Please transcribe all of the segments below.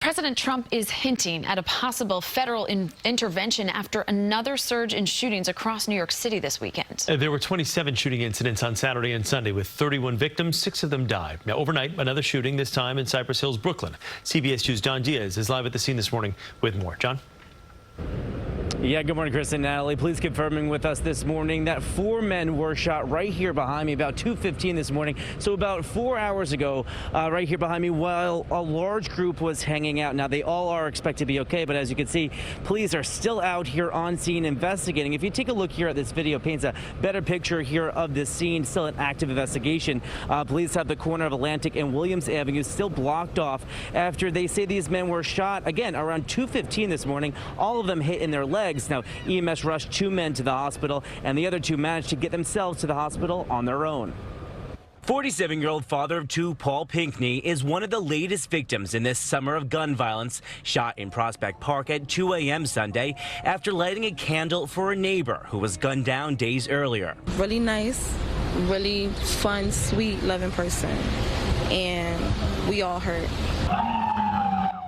President Trump is hinting at a possible federal intervention after another surge in shootings across New York City this weekend. There were 27 shooting incidents on Saturday and Sunday with 31 victims. 6 of them died. Now, overnight, another shooting, this time in Cypress Hills, Brooklyn. CBS 2's John Diaz is live at the scene this morning with more. John? Yeah, good morning, Chris and Natalie. Police confirming with us this morning that 4 men were shot right here behind me about 2:15 this morning. So about 4 hours ago, right here behind me, while a large group was hanging out. Now, they all are expected to be okay, but as you can see, police are still out here on scene investigating. If you take a look here at this video, it paints a better picture here of this scene. Still an active investigation. Police have the corner of Atlantic and Williams Avenue still blocked off after they say these men were shot, again, around 2:15 this morning. All of them hit in their legs. Now, EMS rushed 2 men to the hospital, and the other 2 managed to get themselves to the hospital on their own. 47-year-old father of 2, Paul Pinkney, is one of the latest victims in this summer of gun violence, shot in Prospect Park at 2 a.m. Sunday after lighting a candle for a neighbor who was gunned down days earlier. Really nice, really fun, sweet, loving person, and we all hurt.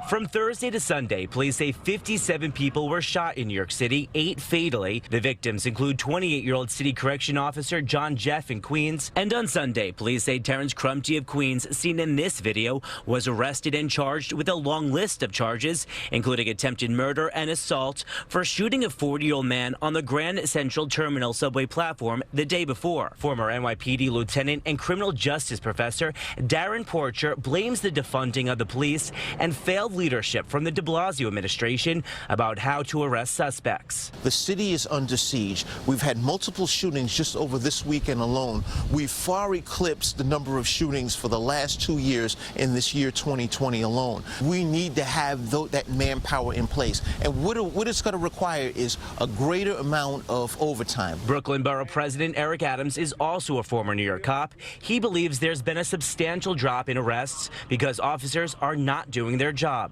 From Thursday to Sunday, police say 57 people were shot in New York City, 8 fatally. The victims include 28-year-old City Correction Officer John Jeff in Queens. And on Sunday, police say Terrence Crumpty of Queens, seen in this video, was arrested and charged with a long list of charges, including attempted murder and assault for shooting a 40-year-old man on the Grand Central Terminal subway platform the day before. Former NYPD lieutenant and criminal justice professor Darren Porcher blames the defunding of the police and failed leadership from the de Blasio administration about how to arrest suspects. The city is under siege. We've had multiple shootings just over this weekend alone. We've far eclipsed the number of shootings for the last 2 years in this year 2020 alone. We need to have that manpower in place. And what it's going to require is a greater amount of overtime. Brooklyn Borough President Eric Adams is also a former New York cop. He believes there's been a substantial drop in arrests because officers are not doing their jobs.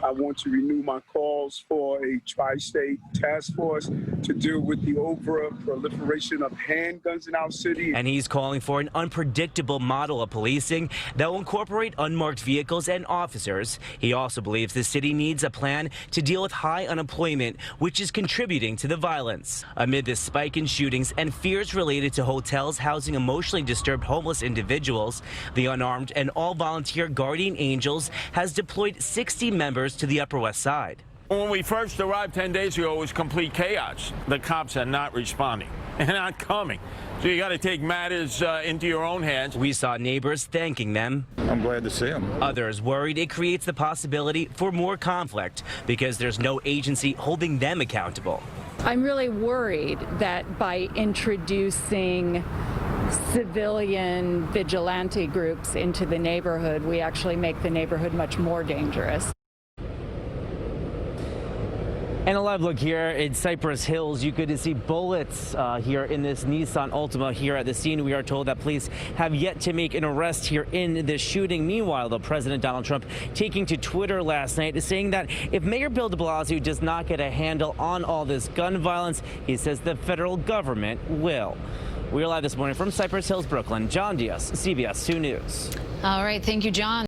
I want to renew my calls for a tri-state task force to deal with the over-proliferation of handguns in our city. And he's calling for an unpredictable model of policing that will incorporate unmarked vehicles and officers. He also believes the city needs a plan to deal with high unemployment, which is contributing to the violence. Amid this spike in shootings and fears related to hotels housing emotionally disturbed homeless individuals, the unarmed and all-volunteer Guardian Angels has deployed 60 members to the Upper West Side. When we first arrived 10 days ago, it was complete chaos. The cops are not responding and not coming. So you got to take matters into your own hands. We saw neighbors thanking them. I'm glad to see them. Others worried it creates the possibility for more conflict because there's no agency holding them accountable. I'm really worried that by introducing civilian vigilante groups into the neighborhood, we actually make the neighborhood much more dangerous. And a live look here in Cypress Hills. You could see bullets here in this Nissan Altima here at the scene. We are told that police have yet to make an arrest here in this shooting. Meanwhile, the President Donald Trump taking to Twitter last night saying that if Mayor Bill de Blasio does not get a handle on all this gun violence, he says the federal government will. We're live this morning from Cypress Hills, Brooklyn. John Diaz, CBS 2 News. All right. Thank you, John.